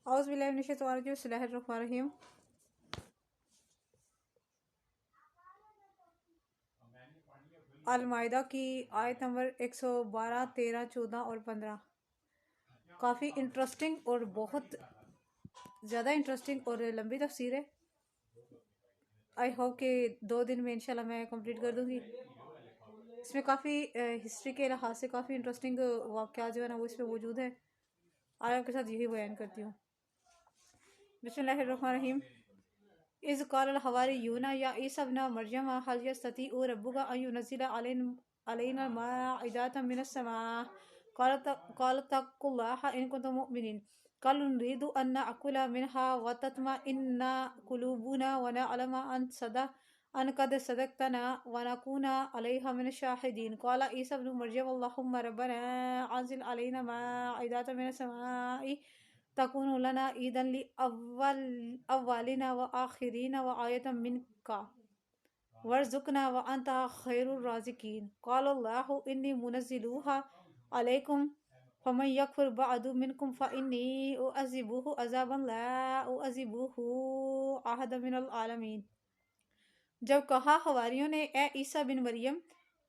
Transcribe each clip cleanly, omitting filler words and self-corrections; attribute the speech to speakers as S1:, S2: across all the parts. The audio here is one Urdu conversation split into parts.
S1: اعوذ باللہ من الشیطان الرجیم، بسم اللہ الرحمن الرحیم۔ المائدہ کی آیت نمبر 112، 13، 14 اور 15 کافی انٹرسٹنگ اور بہت زیادہ انٹرسٹنگ اور لمبی تفسیر ہے۔ آئی ہوپ کہ 2 دن میں انشاءاللہ میں کمپلیٹ کر دوں گی۔ اس میں کافی ہسٹری کے لحاظ سے کافی انٹرسٹنگ واقعات جو ہے نا وہ اس میں موجود ہے۔ آج آپ کے ساتھ یہی بیان کرتی ہوں۔ بسم اللہ الرحمن الرحیم۔ اذ قال الحواریون یا عیسی ابن مریم هل یستطیع ربک ان ینزل علینا مائدۃ من السماء قال اتقوا اللہ ان کنتم مؤمنین قالوا نريد ان نأکل منها وتطمئن قلوبنا ونعلم ان قد صدقتنا ونكون عليها من الشاهدين قال عيسى ابن مريم اللهم ربنا انزل علينا مائدة من السماء تكون لنا عيدا لأولنا وآخرنا وآية منك وارزقنا وأنت خير الرازقين قال الله إني منزلها عليكم فمن يكفر بعد منكم فإني أعذبه عذابا لا أعذبه أحدا من العالمين۔ جب کہا حواریوں نے اے عیسیٰ بن مریم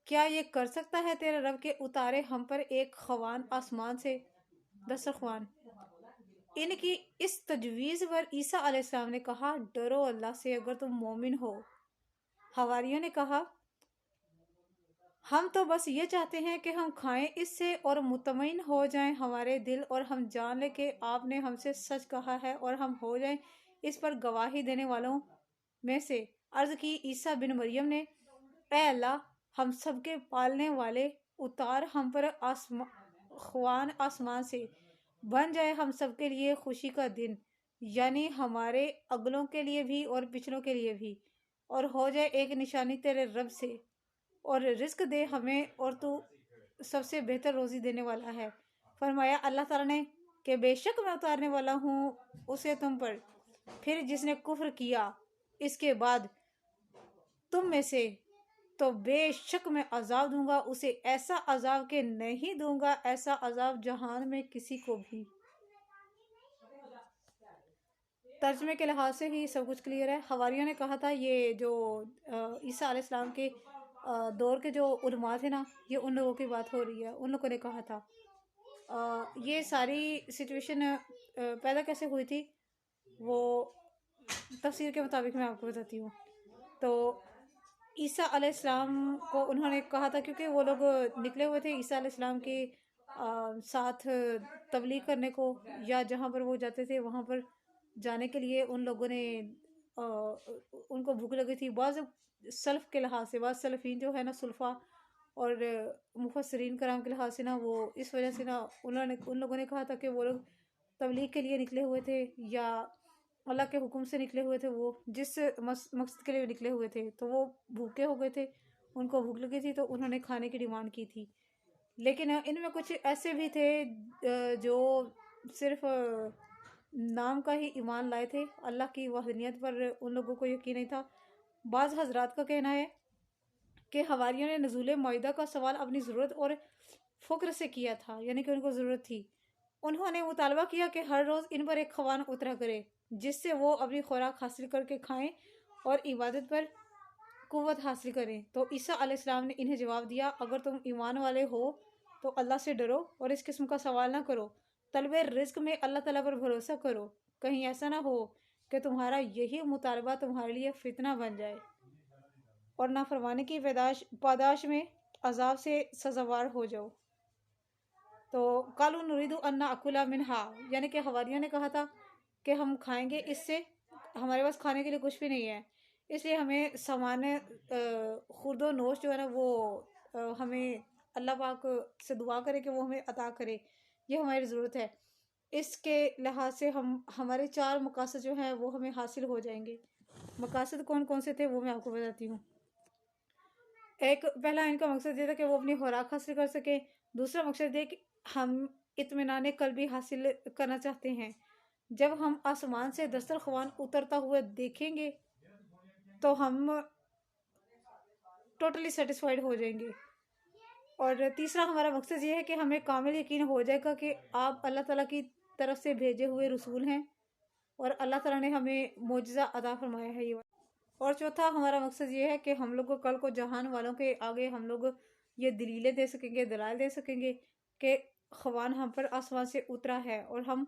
S1: کیا یہ کر سکتا ہے تیرے رب کے اتارے ہم پر ایک خوان آسمان سے دسترخوان؟ ان کی اس تجویز پر عیسیٰ علیہ السلام نے کہا ڈرو اللہ سے اگر تم مومن ہو۔ حواریوں نے کہا ہم تو بس یہ چاہتے ہیں کہ ہم کھائیں اس سے اور مطمئن ہو جائیں ہمارے دل اور ہم جان لیں کہ آپ نے ہم سے سچ کہا ہے اور ہم ہو جائیں اس پر گواہی دینے والوں میں سے۔ عرض کی عیسیٰ بن مریم نے اے اللہ ہم سب کے پالنے والے اتار ہم پر خوان آسمان سے بن جائے ہم سب کے لیے خوشی کا دن، یعنی ہمارے اگلوں کے لیے بھی اور پچھلوں کے لیے بھی، اور ہو جائے ایک نشانی تیرے رب سے اور رزق دے ہمیں اور تو سب سے بہتر روزی دینے والا ہے۔ فرمایا اللہ تعالیٰ نے کہ بے شک میں اتارنے والا ہوں اسے تم پر، پھر جس نے کفر کیا اس کے بعد تم میں سے تو بے شک میں عذاب دوں گا اسے ایسا عذاب کہ نہیں دوں گا ایسا عذاب جہان میں کسی کو بھی۔ ترجمے کے لحاظ سے ہی سب کچھ کلیئر ہے۔ حواریوں نے کہا تھا یہ جو عیسیٰ علیہ السلام کے دور کے جو علماء تھے نا یہ ان لوگوں کی بات ہو رہی ہے، ان لوگوں نے کہا تھا یہ ساری سچویشن پیدا کیسے ہوئی تھی وہ تفسیر کے مطابق میں آپ کو بتاتی ہوں۔ تو عیسیٰ علیہ السلام کو انہوں نے کہا تھا کیونکہ وہ لوگ نکلے ہوئے تھے عیسیٰ علیہ السلام کے ساتھ تبلیغ کرنے کو، یا جہاں پر وہ جاتے تھے وہاں پر جانے کے لیے ان لوگوں نے ان کو بھوک لگی تھی۔ بعض سلف کے لحاظ سے بعض سلفین جو ہے نا سلفا اور مفسرین کرام کے لحاظ سے نا وہ اس وجہ سے نا ان لوگوں نے کہا تھا کہ وہ لوگ تبلیغ کے لیے نکلے ہوئے تھے یا اللہ کے حکم سے نکلے ہوئے تھے، وہ جس مقصد کے لیے نکلے ہوئے تھے تو وہ بھوکے ہو گئے تھے، ان کو بھوک لگی تھی تو انہوں نے کھانے کی ڈیمانڈ کی تھی۔ لیکن ان میں کچھ ایسے بھی تھے جو صرف نام کا ہی ایمان لائے تھے، اللہ کی وحدانیت پر ان لوگوں کو یقین نہیں تھا۔ بعض حضرات کا کہنا ہے کہ حواریوں نے نزول مائدہ کا سوال اپنی ضرورت اور فقر سے کیا تھا، یعنی کہ ان کو ضرورت تھی۔ انہوں نے مطالبہ کیا کہ ہر روز ان پر ایک خوان اترا کرے جس سے وہ اپنی خوراک حاصل کر کے کھائیں اور عبادت پر قوت حاصل کریں۔ تو عیسیٰ علیہ السلام نے انہیں جواب دیا اگر تم ایمان والے ہو تو اللہ سے ڈرو اور اس قسم کا سوال نہ کرو، طلب رزق میں اللہ تعالیٰ پر بھروسہ کرو، کہیں ایسا نہ ہو کہ تمہارا یہی مطالبہ تمہارے لیے فتنہ بن جائے اور نافرمانی کی پاداش میں عذاب سے سزاوار ہو جاؤ۔ تو قالوا نريد ان نأکل منها، یعنی کہ حواریوں نے کہا تھا کہ ہم کھائیں گے اس سے، ہمارے پاس کھانے کے لیے کچھ بھی نہیں ہے، اس لیے ہمیں سامان خورد و نوش جو ہے نا وہ ہمیں اللہ پاک سے دعا کرے کہ وہ ہمیں عطا کرے، یہ ہماری ضرورت ہے۔ اس کے لحاظ سے ہمارے 4 مقاصد جو ہیں وہ ہمیں حاصل ہو جائیں گے۔ مقاصد کون کون سے تھے وہ میں آپ کو بتاتی ہوں۔ ایک پہلا ان کا مقصد یہ تھا کہ وہ اپنی خوراک حاصل کر سکیں، دوسرا مقصد یہ کہ ہم اطمینان قلبی حاصل کرنا چاہتے ہیں، جب ہم آسمان سے دسترخوان اترتا ہوا دیکھیں گے تو ہم ٹوٹلی سیٹسفائیڈ ہو جائیں گے، اور تیسرا ہمارا مقصد یہ ہے کہ ہمیں کامل یقین ہو جائے گا کہ آپ اللہ تعالیٰ کی طرف سے بھیجے ہوئے رسول ہیں اور اللہ تعالیٰ نے ہمیں معجزہ عطا فرمایا ہے یہ۔ اور چوتھا ہمارا مقصد یہ ہے کہ ہم لوگ کو کل کو جہان والوں کے آگے ہم لوگ یہ دلیلیں دے سکیں گے، دلائل دے سکیں گے کہ خوان ہم پر آسمان سے اترا ہے، اور ہم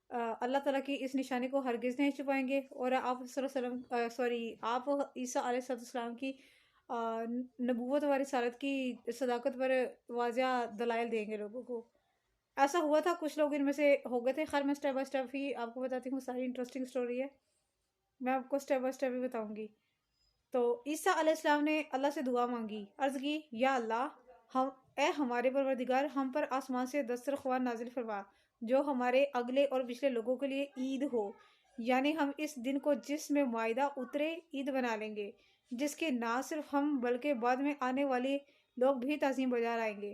S1: اللہ تعالیٰ کی اس نشانی کو ہرگز نہیں چھپائیں گے، اور آپ صلی اللہ علیہ وسلم آپ عیسیٰ علیہ السلام کی نبوت و رسالت کی صداقت پر واضح دلائل دیں گے لوگوں کو۔ ایسا ہوا تھا، کچھ لوگ ان میں سے ہو گئے تھے۔ خیر میں اسٹیپ بائی اسٹیپ ہی آپ کو بتاتی ہوں، ساری انٹرسٹنگ سٹوری ہے، میں آپ کو اسٹیپ بائی اسٹیپ ہی بتاؤں گی۔ تو عیسیٰ علیہ السلام نے اللہ سے دعا مانگی، عرض کی یا اللہ اے ہمارے پروردگار، ہم پر آسمان سے دسترخوان نازل فرما جو ہمارے اگلے اور پچھلے لوگوں کے لیے عید ہو، یعنی ہم اس دن کو جس میں مائدہ اترے عید بنا لیں گے، جس کے نہ صرف ہم بلکہ بعد میں آنے والے لوگ بھی تعظیم بجا لائیں گے۔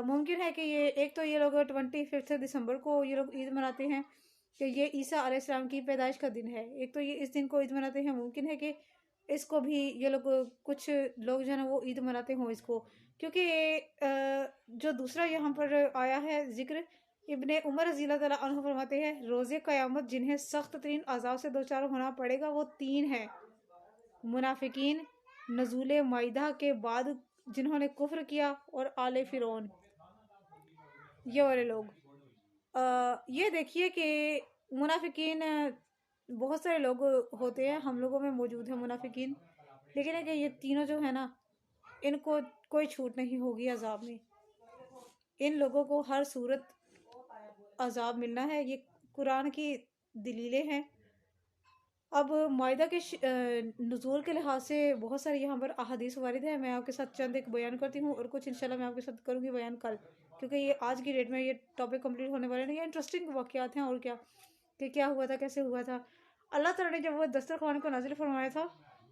S1: ممکن ہے کہ ایک تو یہ لوگ 25 دسمبر کو یہ لوگ عید مناتے ہیں کہ یہ عیسیٰ علیہ السلام کی پیدائش کا دن ہے، ایک تو یہ اس دن کو عید مناتے ہیں، ممکن ہے کہ اس کو بھی یہ لوگ کچھ لوگ جو ہے نا وہ عید مناتے ہوں اس کو، کیونکہ جو دوسرا یہاں پر آیا ہے ذکر، ابن عمر رضی اللہ تعالیٰ عنہ فرماتے ہیں روز قیامت جنہیں سخت ترین عذاب سے دوچار ہونا پڑے گا وہ 3 ہیں: منافقین، نزول مائدہ کے بعد جنہوں نے کفر کیا، اور آل فرعون، یہ والے لوگ۔ یہ دیکھیے کہ منافقین بہت سارے لوگ ہوتے ہیں، ہم لوگوں میں موجود ہیں منافقین، لیکن ہے کہ یہ تینوں جو ہے نا ان کو کوئی چھوٹ نہیں ہوگی عذاب میں، ان لوگوں کو ہر صورت عذاب ملنا ہے، یہ قرآن کی دلیلیں ہیں۔ اب مائدہ کے نزول کے لحاظ سے بہت سارے یہاں پر احادیث وارد ہیں، میں آپ کے ساتھ چند ایک بیان کرتی ہوں، اور کچھ انشاءاللہ میں آپ کے ساتھ کروں گی بیان کل، کیونکہ یہ آج کی ڈیٹ میں یہ ٹاپک کمپلیٹ ہونے والے ہیں، یہ انٹرسٹنگ واقعات ہیں، اور کیا کہ کیا ہوا تھا، کیسے ہوا تھا۔ اللہ تعالیٰ نے جب وہ دسترخوان کو نازل فرمایا تھا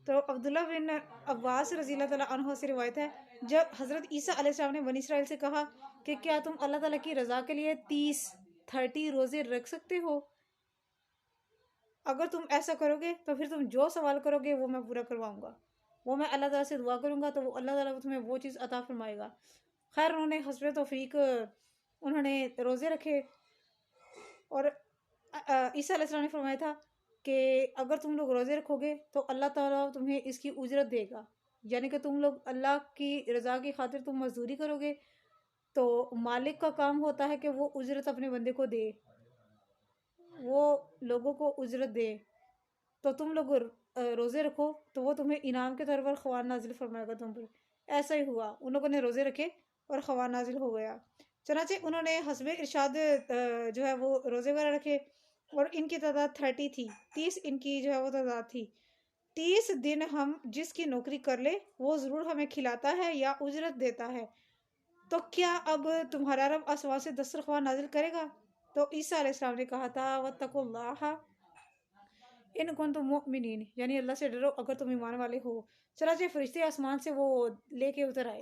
S1: تو عبداللہ بن عباس رضی اللہ تعالیٰ عنہ سے روایت ہے، جب حضرت عیسیٰ علیہ السلام نے بنی اسرائیل سے کہا کہ کیا تم اللہ تعالیٰ کی رضا کے لیے 30 روزے رکھ سکتے ہو؟ اگر تم ایسا کرو گے تو پھر تم جو سوال کرو گے وہ میں پورا کرواؤں گا، وہ میں اللہ تعالیٰ سے دعا کروں گا تو وہ اللہ تعالیٰ تمہیں وہ چیز عطا فرمائے گا۔ خیر انہوں نے حسب توفیق انہوں نے روزے رکھے، اور عیسیٰ علیہ السلام نے فرمایا تھا کہ اگر تم لوگ روزے رکھو گے تو اللہ تعالیٰ تمہیں اس کی اجرت دے گا، یعنی کہ تم لوگ اللہ کی رضا کی خاطر تم مزدوری کرو گے تو مالک کا کام ہوتا ہے کہ وہ اجرت اپنے بندے کو دے، وہ لوگوں کو اجرت دے، تو تم لوگ روزے رکھو تو وہ تمہیں انعام کے طور پر خوان نازل فرمائے گا تم پر۔ ایسا ہی ہوا، ان لوگوں نے روزے رکھے اور خوان نازل ہو گیا۔ چنانچہ انہوں نے حسب ارشاد جو ہے وہ روزے وغیرہ رکھے، اور ان کی تعداد 30 تھی، 30 ان کی جو ہے وہ تعداد تھی۔ 30 دن ہم جس کی نوکری کر لے وہ ضرور ہمیں کھلاتا ہے یا اجرت دیتا ہے، تو کیا اب تمہارا رب آسمان سے دسترخوان نازل کرے گا؟ تو عیسیٰ علیہ السلام نے کہا تھا وَاتَّقُوا اللَّهَ إِن كُنتُم مُؤْمِنِينَ، یعنی اللہ سے ڈرو اگر تم ایمان والے ہو۔ چنانچہ فرشتے آسمان سے وہ لے کے اتر آئے،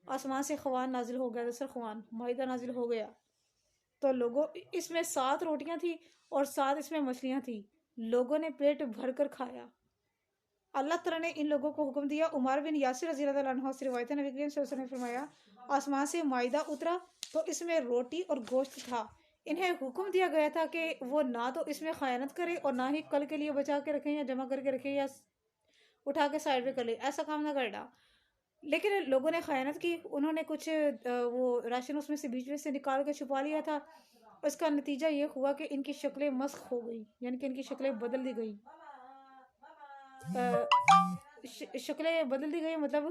S1: آسمان سے خوان نازل ہو گیا، دسترخوان مائدہ نازل ہو گیا، تو لوگوں اس میں 7 روٹیاں تھی اور 7 اس میں مچھلیاں تھی، لوگوں نے پیٹ بھر کر کھایا۔ اللہ تعالیٰ نے ان لوگوں کو حکم دیا، عمر بن یاسر رضی اللہ عنہ سے روایت ہے، نبی کریم صلی اللہ علیہ وسلم نے فرمایا آسمان سے مائدہ اترا تو اس میں روٹی اور گوشت تھا، انہیں حکم دیا گیا تھا کہ وہ نہ تو اس میں خیانت کرے اور نہ ہی کل کے لیے بچا کے رکھیں یا جمع کر کے رکھیں یا اٹھا کے سائڈ پہ کر لے، ایسا کام نہ کرنا۔ لیکن لوگوں نے خیانت کی، انہوں نے کچھ وہ راشن اس میں سے بیچ میں سے نکال کے چھپا لیا تھا، اس کا نتیجہ یہ ہوا کہ ان کی شکلیں مسخ ہو گئی، یعنی کہ ان کی شکلیں بدل دی گئی، شکلیں بدل دی گئی، مطلب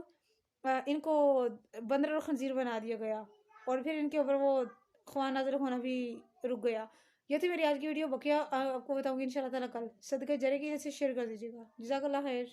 S1: ان کو بندر اور خنزیر بنا دیا گیا، اور پھر ان کے اوپر وہ خوان نازل ہونا بھی رک گیا۔ یہ تھی میری آج کی ویڈیو، بقیہ آپ کو بتاؤں گی انشاءاللہ تعالیٰ کل۔ صدقہ جاریہ کی جیسے شیئر کر دیجیے گا۔ جزاک اللہ خیر۔